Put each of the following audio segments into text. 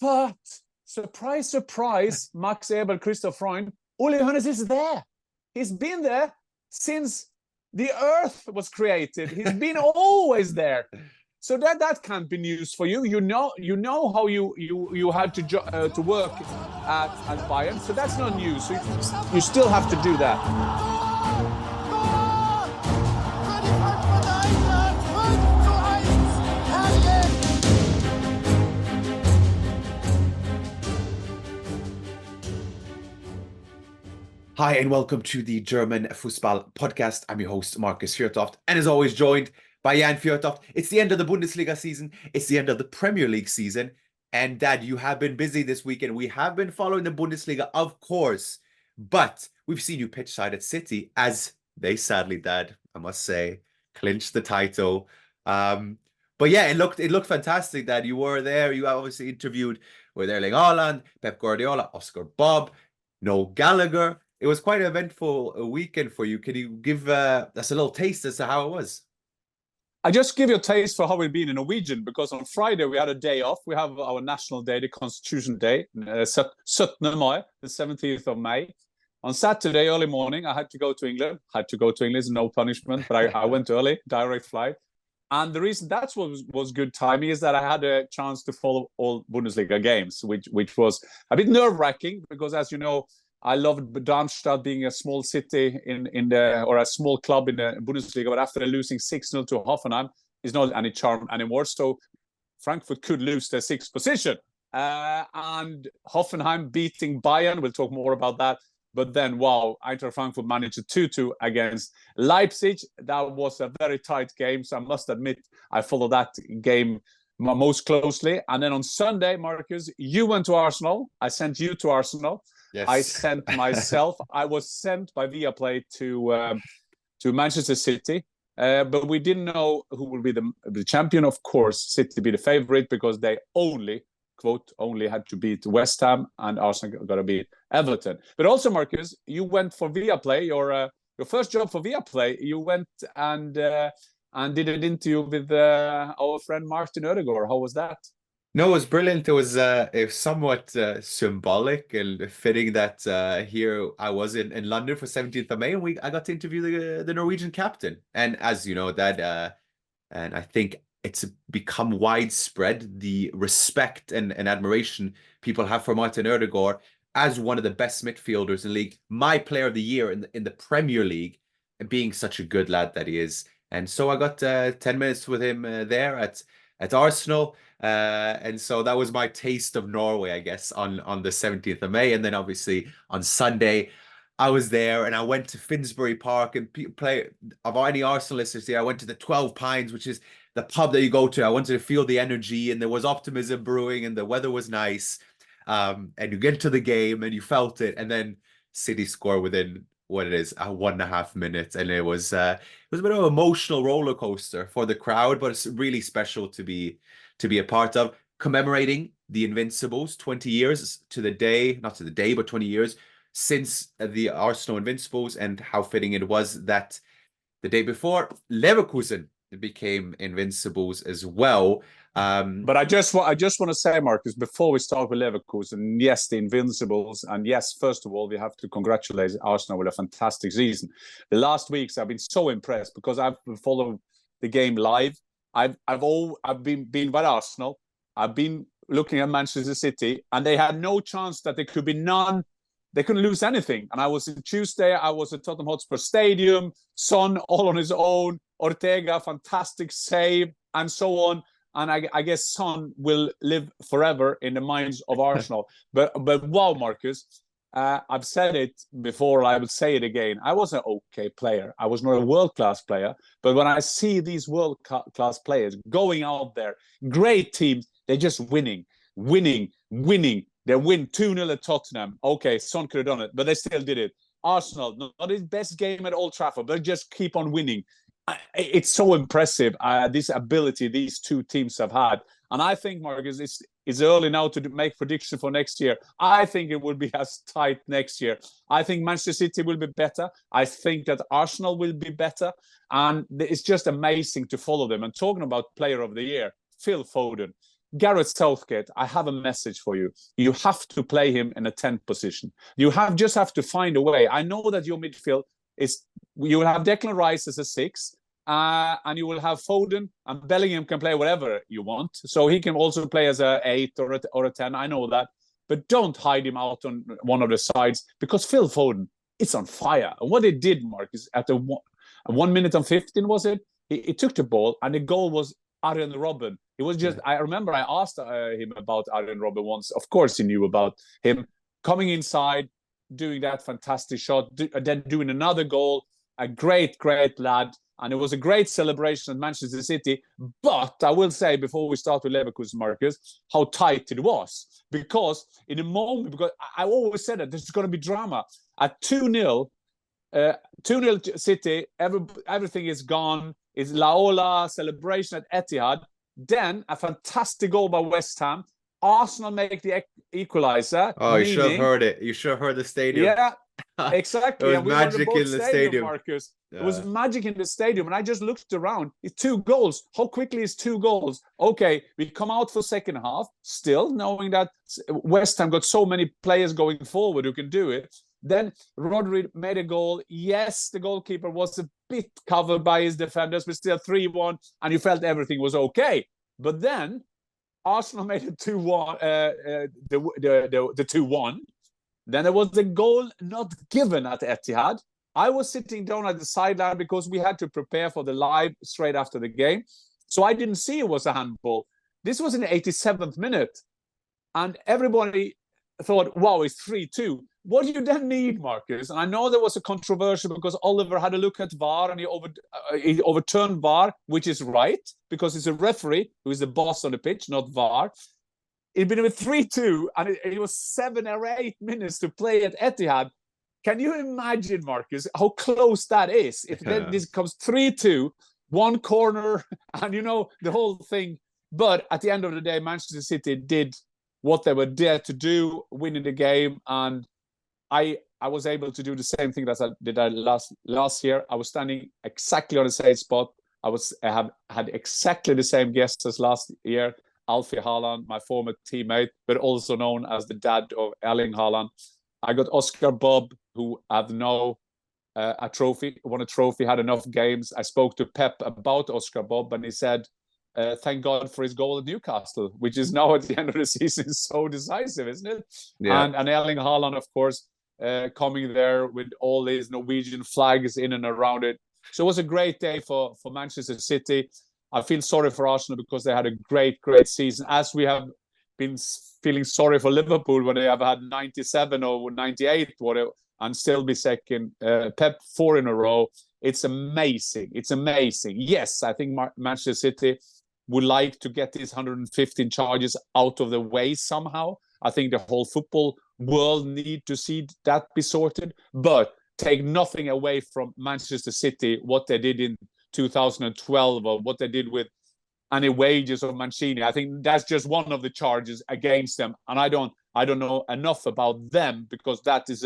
But surprise, surprise, Max Eberl, Christoph Freund, Uli Hoeneß is there. He's been there since the earth was created. He's been always there. So that can't be news for you. You know how you had to work at Bayern. So that's not news. So you still have to do that. Hi, and welcome to the German Fußball podcast. I'm your host, Markus, and as always, joined by Jan Fjörtoft. It's the end of the Bundesliga season. It's the end of the Premier League season. And Dad, you have been busy this weekend. We have been following the Bundesliga, of course, but we've seen you pitch side at City as they sadly, Dad, I must say, clinched the title. But yeah, it looked fantastic, Dad. You were there. You obviously interviewed with Erling Haaland, Pep Guardiola, Oscar Bob, Noel Gallagher. It was quite an eventful weekend for you. Can you give us a little taste as to how it was? I just give you a taste for how we've been in Norwegian, because on Friday we had a day off. We have our national day, the Constitution Day, 17. Mai, the 17th of May. On Saturday, early morning, I had to go to England. No punishment, but I went early, direct flight. And the reason that was good timing is that I had a chance to follow all Bundesliga games, which was a bit nerve-wracking because, as you know, I loved Darmstadt being a small city or a small club in the Bundesliga, but after losing 6-0 to Hoffenheim, is not any charm anymore. So Frankfurt could lose their sixth position. And Hoffenheim beating Bayern, we'll talk more about that. But then, wow, Eintracht Frankfurt managed a 2-2 against Leipzig. That was a very tight game. So I must admit, I followed that game most closely. And then on Sunday, Markus, you went to Arsenal. I sent you to Arsenal. Yes. I sent myself. I was sent by Viaplay to Manchester City, but we didn't know who will be the champion. Of course, City be the favorite because they only had to beat West Ham, and Arsenal got to beat Everton. But also, Markus, you went for Viaplay. Your first job for Viaplay. You went and did an interview with our friend Martin Ødegaard. How was that? No, it was brilliant. It was somewhat symbolic and fitting that here I was in London for 17th of May, and I got to interview the Norwegian captain. And as you know, that and I think it's become widespread, the respect and admiration people have for Martin Ødegaard as one of the best midfielders in the league, my player of the year in the Premier League, and being such a good lad that he is. And so I got 10 minutes with him there at Arsenal. And so that was my taste of Norway, I guess, on the 17th of May. And then obviously on Sunday, I was there and I went to Finsbury Park and of any Arsenal listeners here, I went to the 12 Pines, which is the pub that you go to. I wanted to feel the energy, and there was optimism brewing and the weather was nice. And you get to the game and you felt it. And then City score within 1.5 minutes. And it was a bit of an emotional roller coaster for the crowd, but it's really special to be a part of, commemorating the Invincibles, 20 years to the day, not to the day, but 20 years since the Arsenal Invincibles, and how fitting it was that the day before Leverkusen became Invincibles as well. But I just want to say, Markus, before we start with Leverkusen, yes, the Invincibles, and yes, first of all, we have to congratulate Arsenal with a fantastic season. The last weeks I've been so impressed because I've followed the game live. I've been by Arsenal. I've been looking at Manchester City, and they had no chance that there could be none. They couldn't lose anything. And I was at Tottenham Hotspur Stadium, Son all on his own, Ortega, fantastic save, and so on. And I guess Son will live forever in the minds of Arsenal. But wow, Markus, I've said it before, I will say it again. I was an okay player. I was not a world-class player. But when I see these world-class players going out there, great teams, they're just winning. They win 2-0 at Tottenham. Okay, Son could have done it, but they still did it. Arsenal, not his best game at Old Trafford, but just keep on winning. It's so impressive, this ability these two teams have had. And I think, Markus, it's early now to make prediction for next year. I think it will be as tight next year. I think Manchester City will be better. I think that Arsenal will be better. And it's just amazing to follow them. And talking about player of the year, Phil Foden. Gareth Southgate, I have a message for you. You have to play him in a 10th position. You just have to find a way. I know that your midfield you will have Declan Rice as a 6, and you will have Foden, and Bellingham can play whatever you want. So he can also play as a 8 or a 10. I know that. But don't hide him out on one of the sides, because Phil Foden, it's on fire. And what they did, Marcus, at the 1 minute and 15, was it? He took the ball, and the goal was Arjen Robben. It was just, I remember I asked him about Arjen Robben once. Of course he knew about him. Coming inside, doing that fantastic shot, then doing another goal. A great, great lad. And it was a great celebration at Manchester City. But I will say, before we start with Leverkusen, Marcus, how tight it was. Because in a moment, because I always said that there's going to be drama. At 2-0, 2-0 City, everything is gone. It's Laola celebration at Etihad. Then a fantastic goal by West Ham. Arsenal make the equalizer. Oh, you should have heard it. You should have heard the stadium. Yeah, exactly. It was magic in the stadium, Marcus. Yeah. It was magic in the stadium. And I just looked around. It's 2 goals. How quickly is 2 goals? Okay, we come out for second half, still knowing that West Ham got so many players going forward who can do it. Then Rodri made a goal. Yes, the goalkeeper was a bit covered by his defenders, but still 3-1, and you felt everything was okay. But then Arsenal made it 2-1, the 2-1. Then there was the goal not given at Etihad. I was sitting down at the sideline because we had to prepare for the live straight after the game. So I didn't see it was a handball. This was in the 87th minute. And everybody thought, wow, it's 3-2. What do you then need, Marcus? And I know there was a controversy because Oliver had a look at VAR and he overturned VAR, which is right, because it's a referee who is the boss on the pitch, not VAR. It'd been with 3-2, and it was 7 or 8 minutes to play at Etihad. Can you imagine, Marcus, how close that is? If then this comes 3-2, 1 corner, and the whole thing. But at the end of the day, Manchester City did what they were there to do, winning the game, and I was able to do the same thing that I did last year. I was standing exactly on the same spot. I had exactly the same guests as last year. Alfie Haaland, my former teammate, but also known as the dad of Erling Haaland. I got Oscar Bob, who had won a trophy, had enough games. I spoke to Pep about Oscar Bob, and he said, thank God for his goal at Newcastle, which is now at the end of the season so decisive, isn't it? Yeah. And Erling Haaland, of course, coming there with all these Norwegian flags in and around it. So it was a great day for Manchester City. I feel sorry for Arsenal because they had a great, great season, as we have been feeling sorry for Liverpool when they have had 97 or 98 whatever, and still be second. Pep 4 in a row. It's amazing. It's amazing. Yes, I think Manchester City would like to get these 115 charges out of the way somehow. I think the whole football world need to see that be sorted. But take nothing away from Manchester City, what they did in 2012 or what they did with any wages of Mancini. I think that's just one of the charges against them. And I don't know enough about them because that is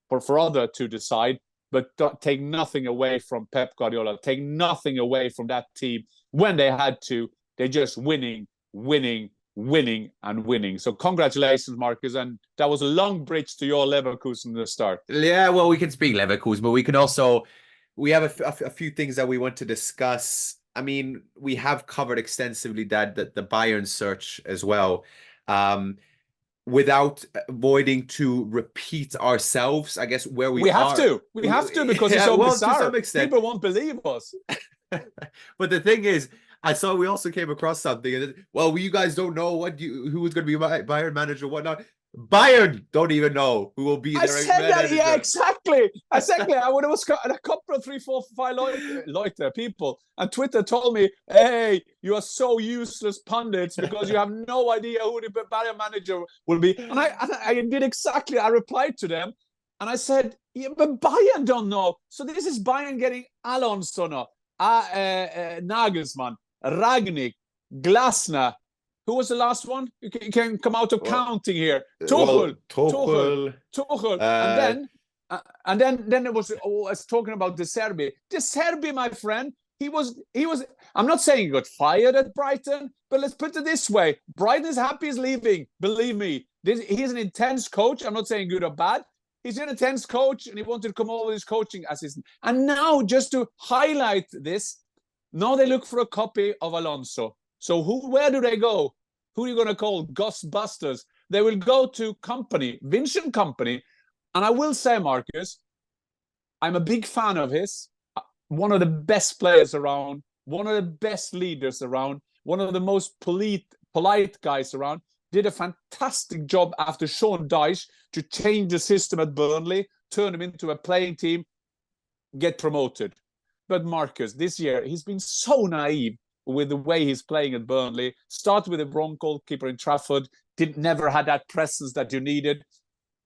for others to decide. But take nothing away from Pep Guardiola. Take nothing away from that team. When they had to, they're just winning. So congratulations, Marcus. And that was a long bridge to your Leverkusen to start. Yeah, well, we can speak Leverkusen, but we can also... We have a few things that we want to discuss. I mean, we have covered extensively that the Bayern search as well. Without avoiding to repeat ourselves, I guess, where we have to. We have to because it's so bizarre. To some extent. People won't believe us. But the thing is, I saw we also came across something. And you guys don't know who was going to be Bayern manager or whatnot. Bayern don't even know who will be their manager. I said that, yeah, exactly. I was a couple of 3, 4, 5 Leute people, and Twitter told me, "Hey, you are so useless pundits because you have no idea who the Bayern manager will be." And I did exactly. I replied to them, and I said, "Yeah, but Bayern don't know. So this is Bayern getting Alonso, Nagelsmann, Ragnick, Glasner." Who was the last one? You can come out of counting here. Tuchel. And then it was talking about De Serbi. De Serbi, my friend, he was. I'm not saying he got fired at Brighton, but let's put it this way: Brighton is happy he's leaving. Believe me, he's an intense coach. I'm not saying good or bad. He's an intense coach, and he wanted to come over with his coaching assistant. And now, just to highlight this, now they look for a copy of Alonso. So where do they go? Who are you going to call Ghostbusters? They will go to Kompany, Vincent Kompany. And I will say, Markus, I'm a big fan of his. One of the best players around, one of the best leaders around, one of the most polite guys around. Did a fantastic job after Sean Dyche to change the system at Burnley, turn him into a playing team, get promoted. But Markus, this year, he's been so naive with the way he's playing at Burnley. Started with a wrong goalkeeper in Trafford, never had that presence that you needed.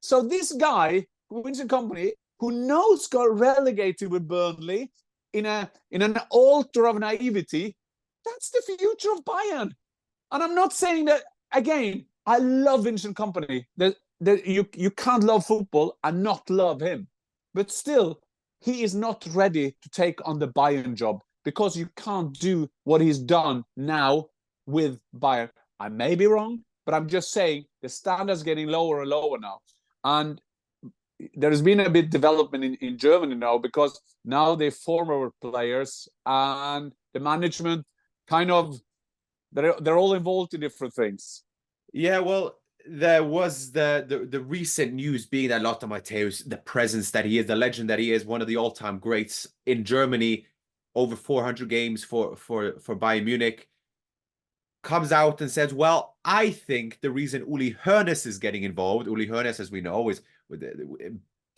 So this guy, Vincent Kompany, who knows got relegated with Burnley in an altar of naivety, that's the future of Bayern. And I'm not saying that. Again, I love Vincent Kompany. You can't love football and not love him. But still, he is not ready to take on the Bayern job because you can't do what he's done now with Bayern. I may be wrong, but I'm just saying the standard's getting lower and lower now. And there has been a bit development in Germany now because now they're former players and the management kind of, they're all involved in different things. Yeah, well, there was the recent news being that Lothar Matthäus, the presence that he is, the legend that he is, one of the all-time greats in Germany, over 400 games for Bayern Munich, comes out and says, well, I think the reason Uli Hoeneß is getting involved, Uli Hoeneß, as we know, is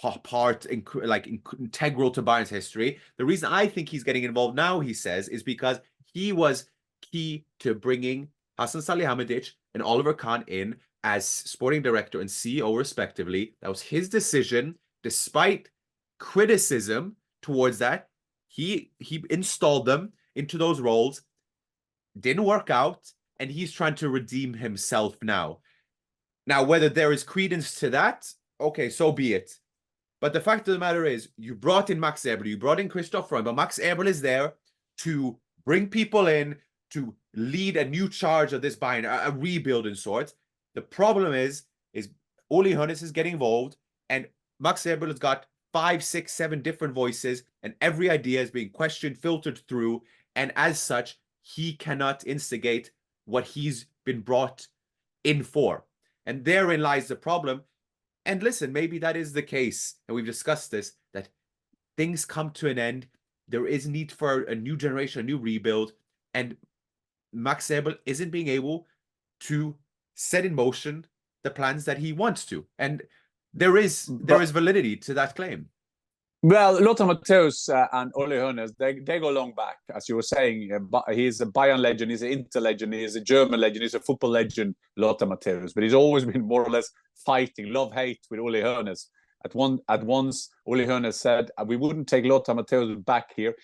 integral to Bayern's history. The reason I think he's getting involved now, he says, is because he was key to bringing Hasan Salihamidzic and Oliver Kahn in as sporting director and CEO, respectively. That was his decision, despite criticism towards that. He installed them into those roles. Didn't work out, and he's trying to redeem himself now. Now, whether there is credence to that, okay, so be it. But the fact of the matter is, you brought in Max Eberl, you brought in Christoph Freund, but Max Eberl is there to bring people in, to lead a new charge of this Bayern, a rebuild in sorts. The problem is Uli Hoeneß is getting involved, and Max Eberl has got 5, 6, 7 different voices, and every idea is being questioned, filtered through, and as such, he cannot instigate what he's been brought in for. And therein lies the problem. And listen, maybe that is the case, and we've discussed this, that things come to an end. There is need for a new generation, a new rebuild, and Max Eberl isn't being able to set in motion the plans that he wants to. And there is validity to that claim. Well, Lothar Matthäus and Uli Hoeneß, they go long back. As you were saying, he's a Bayern legend, he's an Inter legend, he's a German legend, he's a football legend, Lothar Matthäus. But he's always been more or less fighting, love-hate with Uli Hoeneß. At once, Uli Hoeneß said, we wouldn't take Lothar Matthäus back here,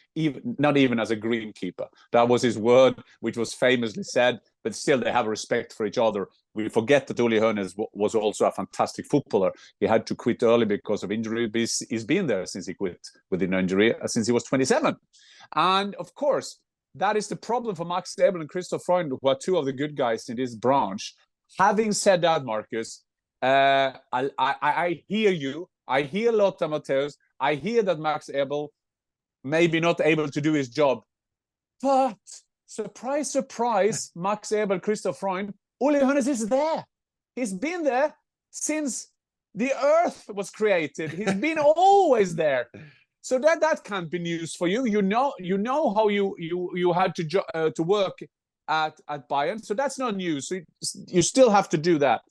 not even as a greenkeeper. That was his word, which was famously said, but still they have respect for each other. We forget that Uli Hoeneß was also a fantastic footballer. He had to quit early because of injury, but he's been there since he quit with an injury, since he was 27. And of course, that is the problem for Max Eberl and Christoph Freund, who are two of the good guys in this branch. Having said that, Markus, I hear you. I hear Lothar Matthäus. I hear that Max Eberl may be not able to do his job. But, surprise, surprise, Max Eberl, Christoph Freund, Uli Hoeneß is there. He's been there since the earth was created. He's been always there. So that can't be news for you. You know how you had to work at Bayern. So that's not news. So you still have to do that.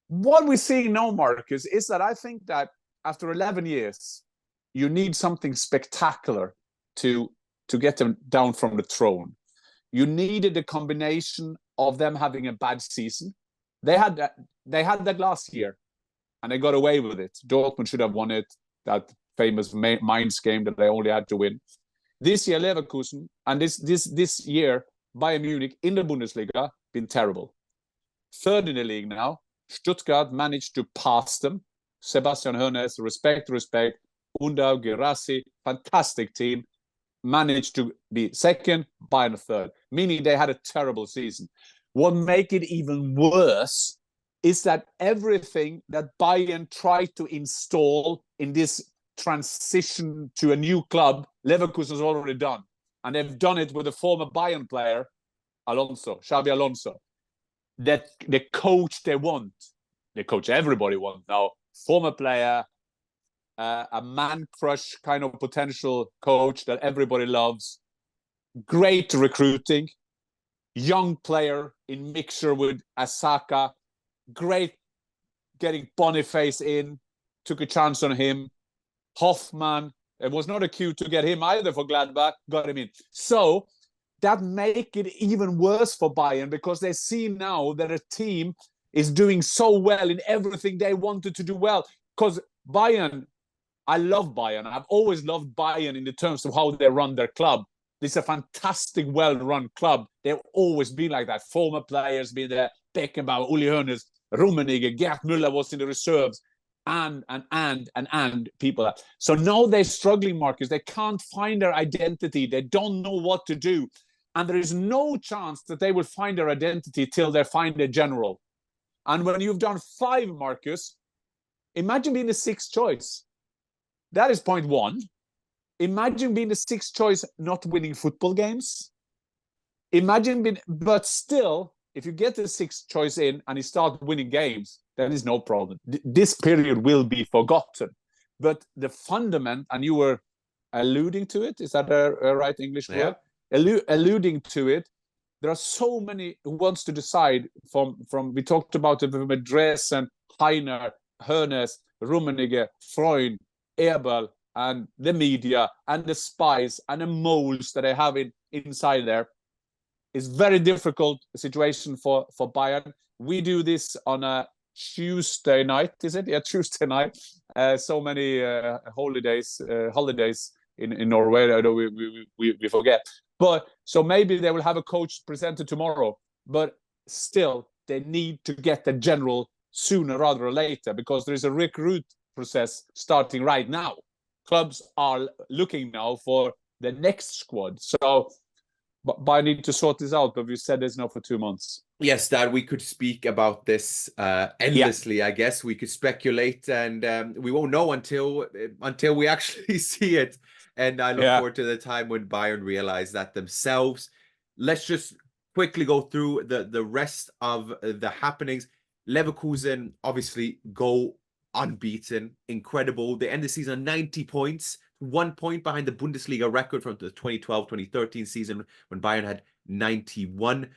What we're seeing now, Markus, is that I think that after 11 years, you need something spectacular to get them down from the throne. You needed a combination of them having a bad season. They had that last year, and they got away with it. Dortmund should have won it, that famous Mainz game that they only had to win. This year, Leverkusen, and this year, Bayern Munich in the Bundesliga, been terrible. Third in the league now. Stuttgart managed to pass them. Sebastian Hoeneß, respect. Undau, Guirassy, fantastic team. managed to be second, Bayern third, meaning they had a terrible season. What makes it even worse is that everything that Bayern tried to install in this transition to a new club, Leverkusen has already done. And they've done it with a former Bayern player, Xabi Alonso. That the coach they want, the coach everybody wants now, former player, a man crush kind of potential coach that everybody loves, great recruiting, young player in mixture with Asaka, great getting Boniface in, took a chance on him. Hoffman, it was not a cue to get him either for Gladbach, got him in. So that make it even worse for Bayern because they see now that a team is doing so well in everything they wanted to do well. Because Bayern, I love Bayern. I've always loved Bayern in the terms of how they run their club. It's a fantastic, well-run club. They've always been like that. Former players been there, Beckenbauer, Uli Hoeneß, Rummenigge, Gerd Müller was in the reserves, and people. So now they're struggling, Marcus. They can't find their identity. They don't know what to do. And there is no chance that they will find their identity till they find a general. And when you've done 5, Marcus, imagine being the 6th choice. That is point 1. Imagine being the 6th choice, not winning football games. But still, if you get the 6th choice in and you start winning games, then there's no problem. This period will be forgotten. But the fundament, and you were alluding to it, is that a right English word? Alluding to it, there are so many who wants to decide from we talked about it with Dresden, Heiner, Hoeneß, Rummenigge, Freund, Eberl, and the media, and the spies, and the moles that they have inside there. It's very difficult situation for Bayern. We do this on a Tuesday night, is it? Yeah, Tuesday night. So many holidays in Norway, although we forget. But so maybe they will have a coach presented tomorrow, but still they need to get the general sooner rather or later because there is a recruit process starting right now. Clubs are looking now for the next squad. So but I need to sort this out, but we said this now for 2 months. Yes, Dad, we could speak about this endlessly. Yeah. I guess we could speculate, and we won't know until we actually see it. And I look forward to the time when Bayern realize that themselves. Let's just quickly go through the rest of the happenings. Leverkusen obviously go unbeaten, incredible. They end the season 90 points, 1 point behind the Bundesliga record from the 2012-2013 season when Bayern had 91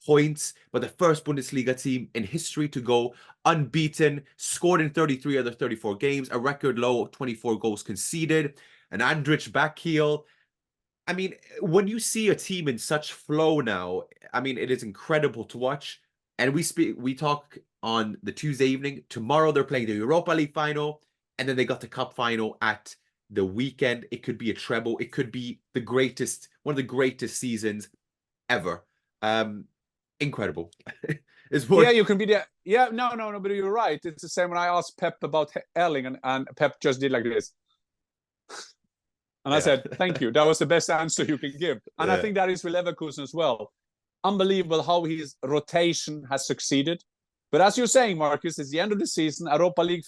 points. But the first Bundesliga team in history to go unbeaten, scored in 33 of the 34 games, a record low of 24 goals conceded, an Andrich back heel. I mean, when you see a team in such flow now, I mean, it is incredible to watch. And we talk on the Tuesday evening. Tomorrow they're playing the Europa League final, and then they got the cup final at the weekend. It could be a treble. It could be one of the greatest seasons ever. Incredible. Yeah, you can be there. Yeah, no, but you're right. It's the same when I asked Pep about Erling, and Pep just did like this. And I said, thank you. That was the best answer you can give. And I think that is with Leverkusen as well. Unbelievable how his rotation has succeeded. But as you're saying, Marcus, it's the end of the season, Europa League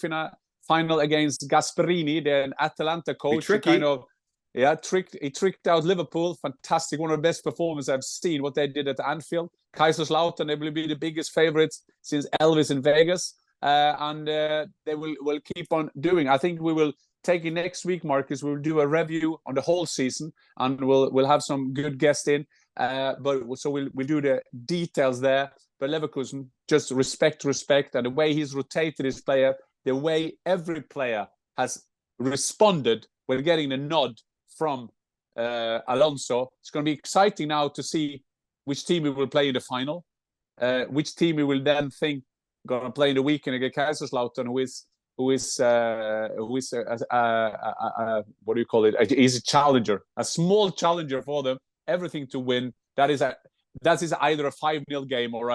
final against Gasperini, the Atalanta coach. He tricked out Liverpool. Fantastic. One of the best performances I've seen, what they did at Anfield. Kaiserslautern, they will be the biggest favorites since Elvis in Vegas. And they will keep on doing. I think we will take it next week, Marcus. We'll do a review on the whole season, and we'll have some good guests in. So we'll do the details there. But Leverkusen, just respect, and the way he's rotated his player, the way every player has responded when getting the nod from Alonso. It's going to be exciting now to see which team we will play in the final, which team we will then think going to play in the weekend against Kaiserslautern, who is what do you call it? He's a challenger, a small challenger for them. Everything to win. That is either a 5-0 game or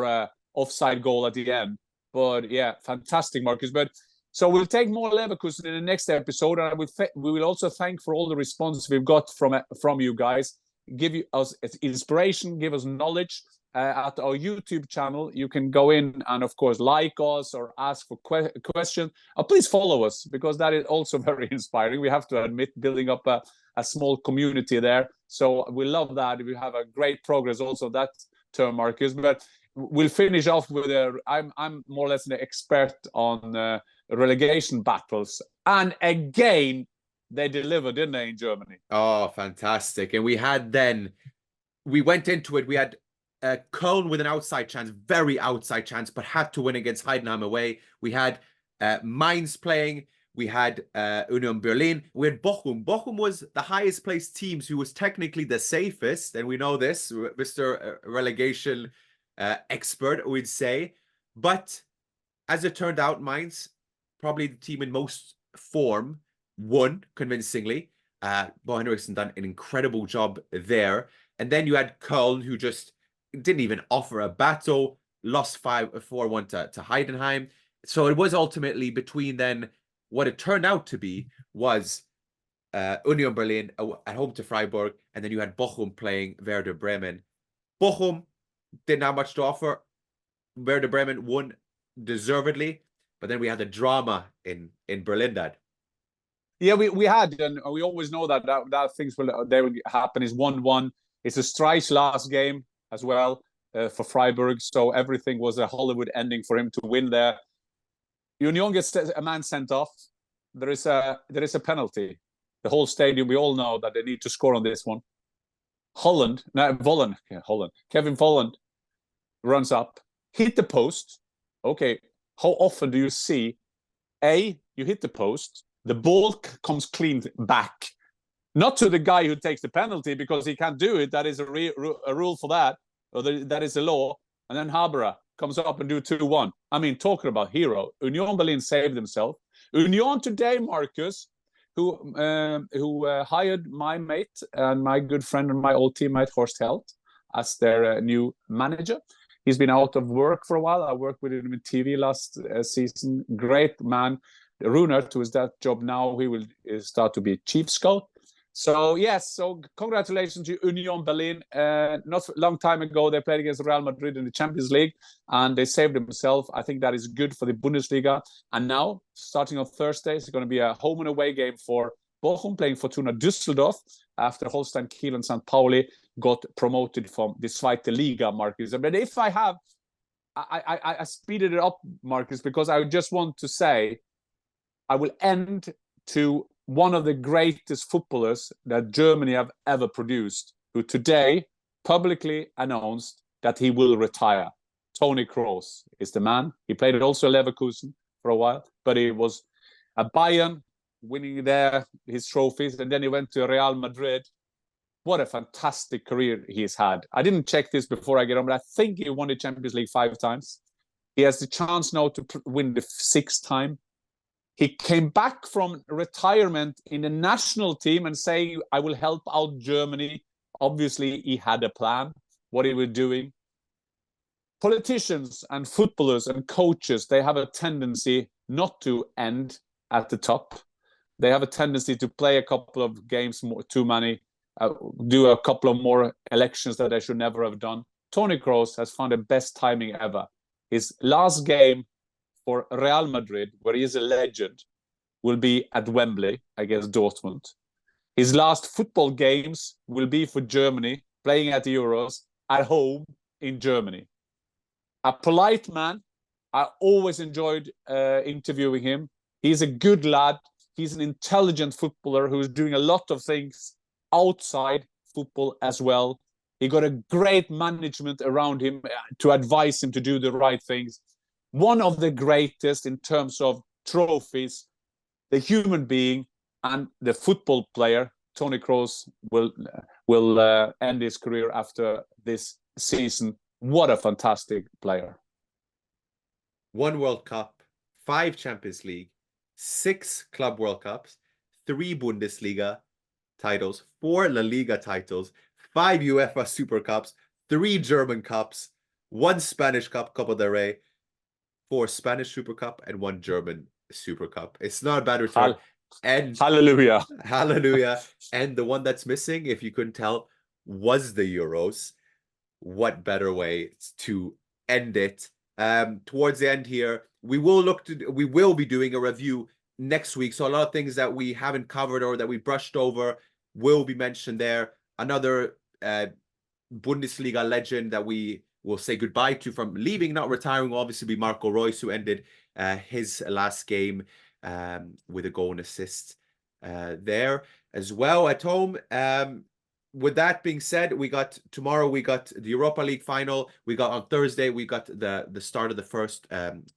a offside goal at the end. But yeah, fantastic, Marcus. But So we'll take more Leverkusen in the next episode, and we will also thank for all the response we've got from you guys. Give us inspiration, give us knowledge. At our YouTube channel, you can go in and, of course, like us or ask for questions. Please follow us, because that is also very inspiring. We have to admit, building up a small community there. So we love that. We have a great progress also that term, Markus. But we'll finish off with I'm more or less an expert on relegation battles. And again, they delivered, didn't they, in Germany? Oh, fantastic. And we went into it, we had Köln with an outside chance, very outside chance, but had to win against Heidenheim away. We had Mainz playing. We had Union Berlin. We had Bochum. Bochum was the highest placed teams, who was technically the safest. And we know this, Mr. Relegation expert, would say. But as it turned out, Mainz, probably the team in most form, won convincingly. Bo Henriksen done an incredible job there. And then you had Köln, who just didn't even offer a battle, lost 4-1 to Heidenheim. So it was ultimately between then, what it turned out to be was Union Berlin at home to Freiburg, and then you had Bochum playing Werder Bremen. Bochum didn't have much to offer. Werder Bremen won deservedly, but then we had the drama in Berlin, Dad. Yeah, we had, and we always know that things will happen. Is 1-1. It's a Streich last game as well for Freiburg, so everything was a Hollywood ending for him to win there. Union gets a man sent off. There is a penalty. The whole stadium, we all know that they need to score on this one. Kevin Volland runs up, hit the post. Okay, how often do you see you hit the post, the ball comes clean back? Not to the guy who takes the penalty, because he can't do it. That is a rule for that, or that is a law. And then Haberer comes up and do 2-1. I mean, talking about hero. Union Berlin saved themselves. Union today, Markus, who hired my mate and my good friend and my old teammate Horst Held as their new manager. He's been out of work for a while. I worked with him in TV last season. Great man. Runert, who is that job now, he will start to be chief scout. So yes, so congratulations to Union Berlin. Not a long time ago, they played against Real Madrid in the Champions League, and they saved themselves. I think that is good for the Bundesliga. And now, starting on Thursday, it's going to be a home and away game for Bochum, playing Fortuna Dusseldorf, after Holstein Kiel and St. Pauli got promoted from the Zweite Liga, Markus. But if I speeded it up, Markus, because I just want to say, I will end to one of the greatest footballers that Germany have ever produced, who today publicly announced that he will retire. Toni Kroos is the man. He played also Leverkusen for a while, but he was at Bayern, winning there his trophies, and then he went to Real Madrid. What a fantastic career he's had. I didn't check this before I get on, but I think he won the Champions League 5 times. He has the chance now to win the 6th time. He came back from retirement in the national team and saying, I will help out Germany. Obviously, he had a plan, what he was doing. Politicians and footballers and coaches, they have a tendency not to end at the top. They have a tendency to play a couple of games too many, do a couple of more elections that they should never have done. Toni Kroos has found the best timing ever. His last game for Real Madrid, where he is a legend, will be at Wembley against Dortmund. His last football games will be for Germany, playing at the Euros, at home in Germany. A polite man. I always enjoyed interviewing him. He's a good lad. He's an intelligent footballer who is doing a lot of things outside football as well. He got a great management around him to advise him to do the right things. One of the greatest in terms of trophies, the human being and the football player. Toni Kroos will end his career after this season. What a fantastic player. 1 World Cup, 5 Champions League, 6 Club World Cups, 3 Bundesliga titles, 4 La Liga titles, 5 UEFA Super Cups, 3 German Cups, 1 Spanish Cup, Copa del Rey, 4 Spanish Super Cup, and 1 German Super Cup. It's not a bad return. And hallelujah. Hallelujah. And the one that's missing, if you couldn't tell, was the Euros. What better way to end it? Towards the end here, we will be doing a review next week. So a lot of things that we haven't covered or that we brushed over will be mentioned there. Another Bundesliga legend that we will say goodbye to from leaving, not retiring, will obviously be Marco Reus, who ended his last game with a goal and assist there as well at home. With that being said, tomorrow we got the Europa League final. We got on Thursday, we got the start of the first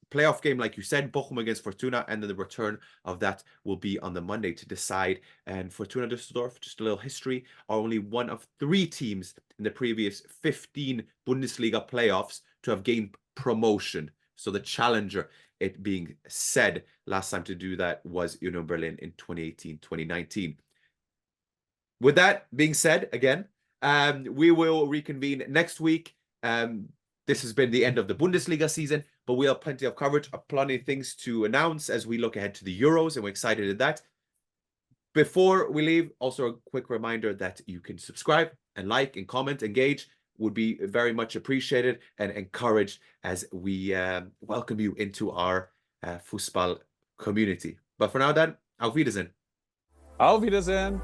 playoff game, like you said, Bochum against Fortuna, and then the return of that will be on the Monday to decide. And Fortuna Dusseldorf, just a little history, are only one of 3 teams in the previous 15 Bundesliga playoffs to have gained promotion. So the challenger, it being said, last time to do that was Union Berlin in 2018-2019. With that being said, again, we will reconvene next week. This has been the end of the Bundesliga season, but we have plenty of coverage, plenty of things to announce as we look ahead to the Euros, and we're excited at that. Before we leave, also a quick reminder that you can subscribe and like and comment, engage, would be very much appreciated and encouraged as we welcome you into our Fußball community. But for now then, auf Wiedersehen. Auf Wiedersehen.